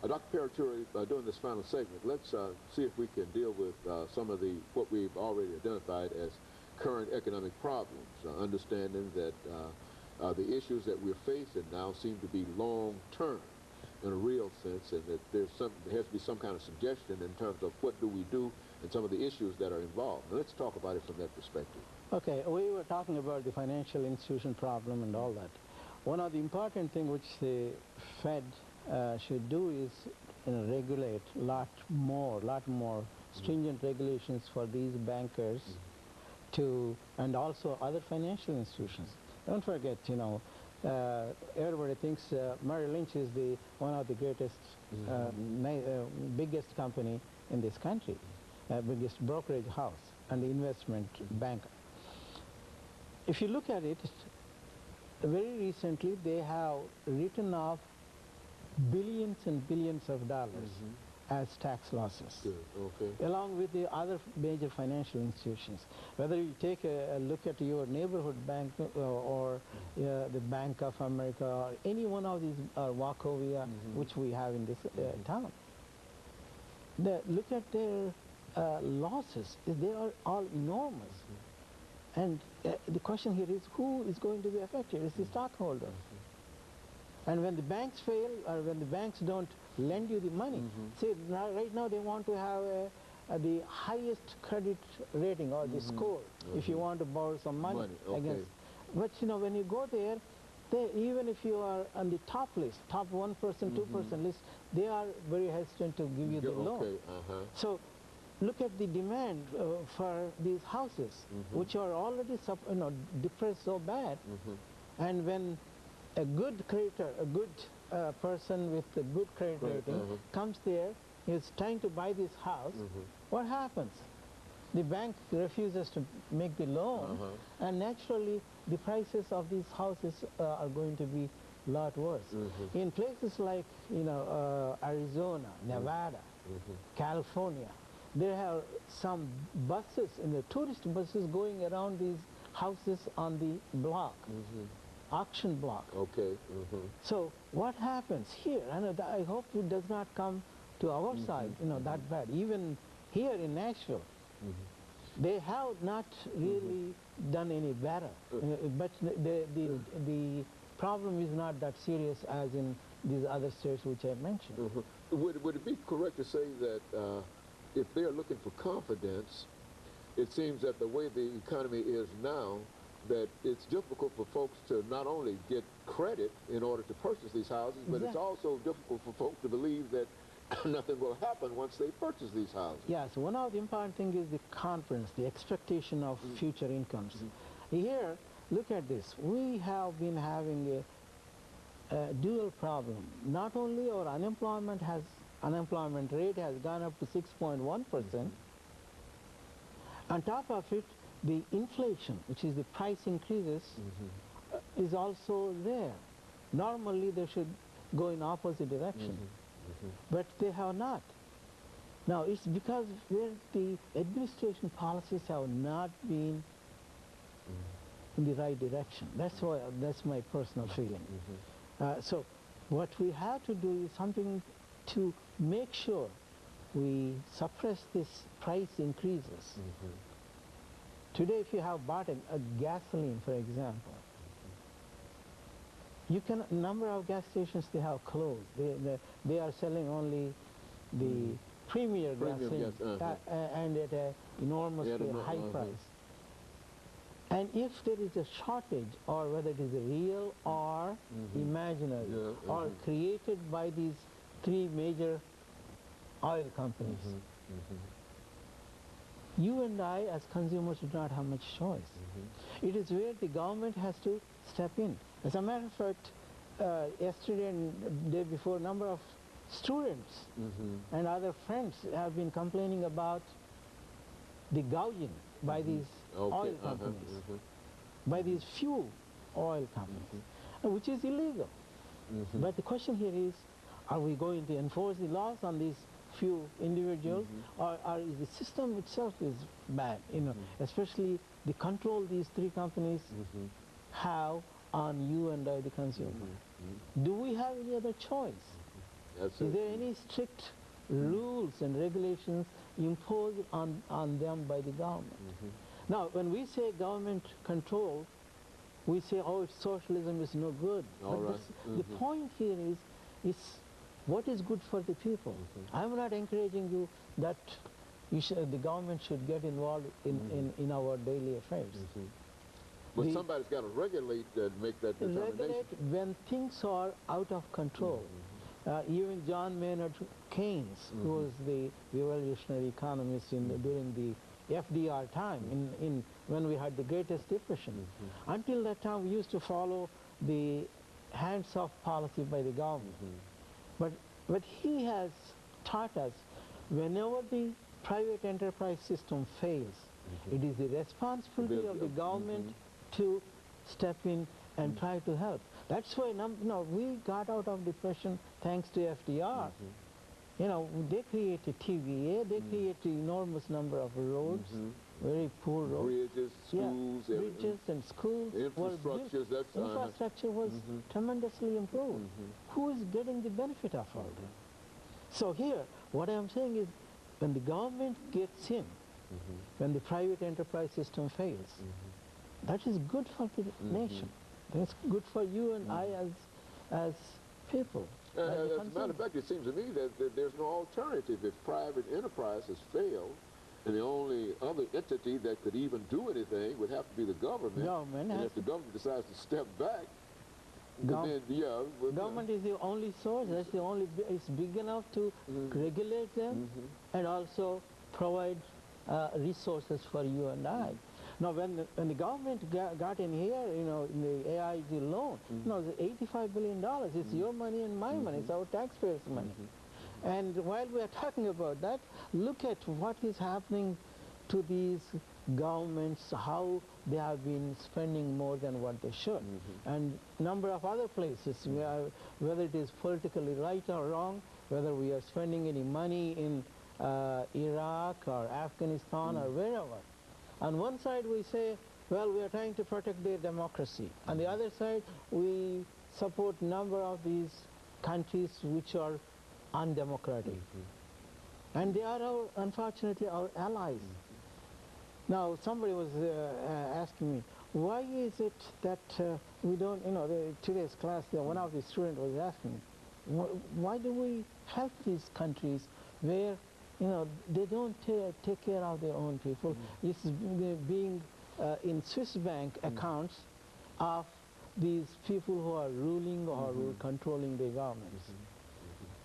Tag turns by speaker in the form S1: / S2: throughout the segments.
S1: Dr. Paruchuri, during this final segment, let's see if we can deal with some of what we've already identified as current economic problems, understanding that the issues that we're facing now seem to be long-term in a real sense, and that there has to be some kind of suggestion in terms of what do we do and some of the issues that are involved. Now, let's talk about it from that perspective.
S2: Okay, we were talking about the financial institution problem and all that. One of the important things which the Fed should do is regulate lot more stringent regulations for these bankers and also other financial institutions. Don't forget, everybody thinks Merrill Lynch is one of the greatest, biggest company in this country, biggest brokerage house and the investment banker. If you look at it, very recently they have written off billions and billions of dollars as tax losses.
S1: Good. Okay.
S2: Along with the other major financial institutions. Whether you take a look at your neighborhood bank or the Bank of America or any one of these, Wachovia, which we have in this town. Look at their losses. They are all enormous. And the question here is, who is going to be affected? It's the stockholder. And when the banks fail, or when the banks don't lend you the money, see, right now they want to have the highest credit rating or the score if you want to borrow some money. Against. But when you go there, even if you are on the top list, top 1%, 2% list, they are very hesitant to give you the loan. So look at the demand for these houses, which are already depressed so bad. And when a good creditor, a good person with a good credit rating comes there, is trying to buy this house, what happens? The bank refuses to make the loan, and naturally the prices of these houses are going to be a lot worse. In places like Arizona, Nevada, California, there are some buses, tourist buses going around these houses on the block. Auction block.
S1: Okay.
S2: So what happens here? And I hope it does not come to our side, that bad. Even here in Nashville, they have not really done any better. But the problem is not that serious as in these other states which I mentioned.
S1: Would it be correct to say that if they're looking for confidence, it seems that the way the economy is now, that it's difficult for folks to not only get credit in order to purchase these houses, but it's also difficult for folks to believe that nothing will happen once they purchase these houses.
S2: Yes, one of the important things is the confidence, the expectation of future incomes. Here, look at this. We have been having a dual problem. Not only our unemployment rate has gone up to 6.1%, on top of it, the inflation, which is the price increases, is also there. Normally they should go in opposite direction, but they have not. Now it's because the administration policies have not been in the right direction. That's my personal feeling. So what we have to do is something to make sure we suppress this price increases. Today, if you have bought a gasoline, for example, a number of gas stations, they have closed. They are selling only the premier gasoline and at an enormously high price. And if there is a shortage, or whether it is real or imaginary, or created by these three major oil companies, you and I, as consumers, do not have much choice. It is where the government has to step in. As a matter of fact, yesterday and the day before, a number of students and other friends have been complaining about the gouging by these oil companies, by these few oil companies, which is illegal. But the question here is, are we going to enforce the laws on these few individuals, or is the system itself is bad, especially the control these three companies have on you and I, the consumer. Do we have any other choice?
S1: That's
S2: Is
S1: it.
S2: there any strict rules and regulations imposed on them by the government? Now, when we say government control, we say, oh, socialism is no good.
S1: All
S2: But
S1: right.
S2: the point here is what is good for the people. I'm not encouraging you that the government should get involved in our daily affairs.
S1: But somebody's got to regulate and make that determination.
S2: Regulate when things are out of control. Even John Maynard Keynes, who was the revolutionary economist during the FDR time, when we had the greatest depression. Until that time, we used to follow the hands-off policy by the government. But he has taught us, whenever the private enterprise system fails, it is the responsibility of the government to step in and try to help. That's why we got out of depression thanks to FDR. You know, they created TVA, they created enormous number of roads, very poor roads.
S1: Bridges, schools,
S2: bridges and schools were built. Infrastructure was tremendously improved. Who is getting the benefit of all that? So here, what I am saying is, when the government gets in, when the private enterprise system fails, that is good for the nation. That's good for you and I as people.
S1: As a matter of fact, it seems to me that there's no alternative. If private enterprise has failed, and the only other entity that could even do anything would have to be the government. And if the government decides to step back, then
S2: government is the only source. That's the only. It's big enough to regulate them and also provide resources for you and I. Now, when the government got in here, you know, in the AIG loan, you know, the $85 billion, it's your money and my money, it's our taxpayers' money. And while we are talking about that, look at what is happening to these governments, how they have been spending more than what they should. And number of other places, whether it is politically right or wrong, whether we are spending any money in Iraq or Afghanistan or wherever. On one side we say, well, we are trying to protect their democracy. On the other side, we support number of these countries which are undemocratic. And they are, unfortunately, our allies. Now, somebody was asking me, why is it that we don't, you know, today's class, one of the students was asking me, why do we help these countries where, you know, they don't take care of their own people? It's being in Swiss bank accounts of these people who are ruling or who are controlling the governments.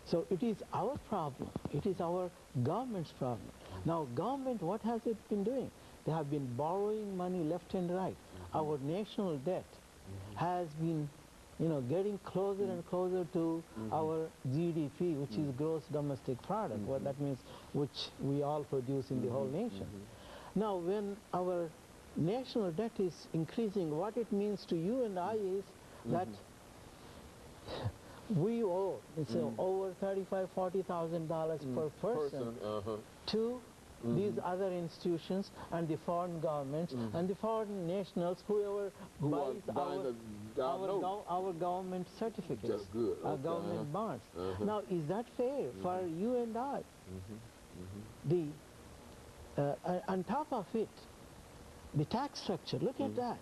S2: So it is our problem. It is our government's problem. Now, government, what has it been doing? They have been borrowing money left and right. Our national debt has been, you know, getting closer and closer to our GDP, which is gross domestic product. What that means, which we all produce in the whole nation. Now, when our national debt is increasing, what it means to you and I is that we owe over $35,000–$40,000 per person to these other institutions and the foreign governments and the foreign nationals, whoever buys our government certificates, our government bonds. Now, is that fair for you and I? On top of it, the tax structure, look at that.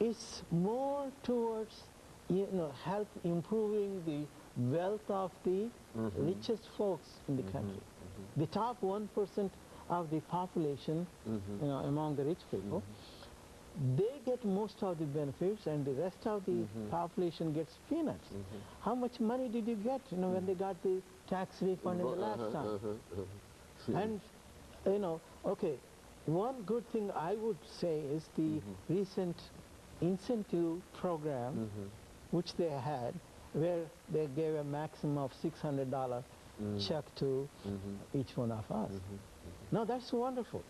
S2: It's more towards, you know, help improving the wealth of the richest folks in the country. The top 1% of the population, you know, among the rich people, they get most of the benefits, and the rest of the population gets peanuts. How much money did you get, you know, when they got the tax refund in the last time? And, you know, okay, one good thing I would say is the recent incentive program, which they had, where they gave a maximum of $600 check to each one of us. Now, that's wonderful.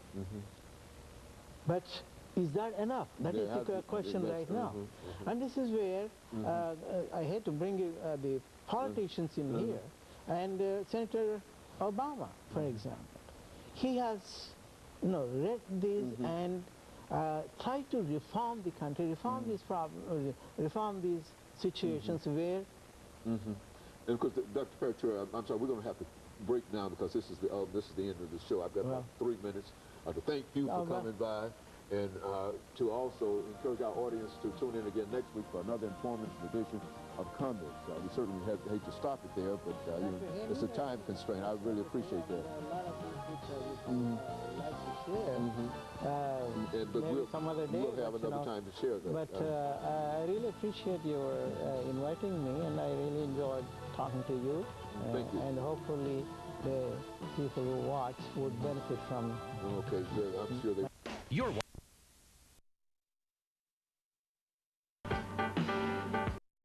S2: But is that enough? That is the question right now. And this is where I hate to bring the politicians in here, and Senator Obama, for example. He has, you know, read this and tried to reform the country, reform these problems, reform these situations where
S1: And of course, Dr. Paruchuri, I'm sorry, we're going to have to break now because this is the end of the show. I've got about 3 minutes to thank you for coming by, and to also encourage our audience to tune in again next week for another informative edition of Comments. We certainly hate to stop it there, but you know, it's a time constraint. I really appreciate that.
S2: A lot of things which I would like to share.
S1: But
S2: maybe some other day.
S1: We'll have another time to share that.
S2: But I really appreciate your inviting me, and I really enjoyed talking to you.
S1: Thank you.
S2: And hopefully the people who watch would benefit from.
S1: Okay, good. I'm sure they.